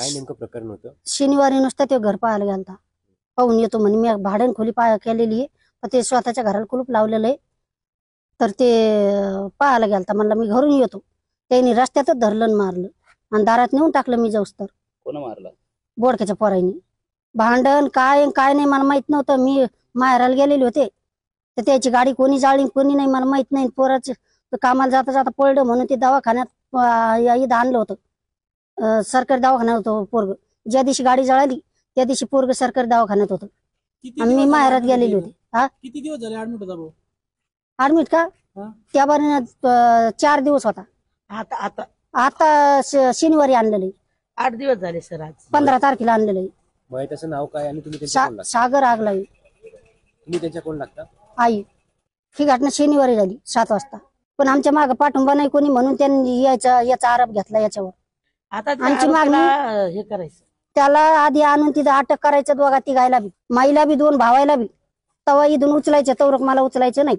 काय नेमकं प्रकरण होतं? शनिवारी नुसतं ते घर पाहायला गेलता, पाहून येतो म्हणे. मी भाड्याने खोली केलेली आहे, पण ते स्वतःच्या घराला कुलूप लावलेलं आहे. तर ते पाहायला गेलता, म्हणलं मी घरून येतो. त्यांनी रस्त्यातच धरलं आणि मारलं आणि दारात नेऊन टाकलं. मी जाऊस तर कोण मारला? बोडक्याच्या पोरांनी. भांडण काय काय नाही मला माहित नव्हतं. मी माहेराला गेलेले होते, तर त्याची गाडी कोणी जाळली कोणी नाही मला माहित नाही. पोराचं कामाला जाता जाता पडलं म्हणून ते दवाखान्यात इथं आणलं होतं. सरकारी दवाखान्यात होतं पोरग. ज्या दिवशी गाडी जळाली त्या दिवशी पोरग सरकारी दवाखान्यात होतं आणि मी माहेरात गेलेली होती. हा, किती दिवस झाले ऍडमिट होता भाऊ? ऍडमिट का? त्या बारीनं 4 दिवस होता. आता आता आता शनिवारी आणलेलं आहे. 8 दिवस झाले सर. आज 15 तारखेला आणलेलं आहे. मयताचं नाव काय आणि तुम्ही त्यांच्या कोण लागता? सागर आगलाई तुम्ही त्यांच्या कोण लागता? आई. ही घटना शनिवारी झाली 7 वाजता. पण आमच्या मागे पाठिंबा नाही कोणी, म्हणून त्यांनी याचा आरोप घेतला याच्यावर. आता आमची मागणी हे करायचं, त्याला आधी आणून तिथं अटक करायचं, दोघा तिघायला बी, माईला बी, 2 भावायला बी. तवा इथून उचलायचं, तवरक मला उचलायचं नाही.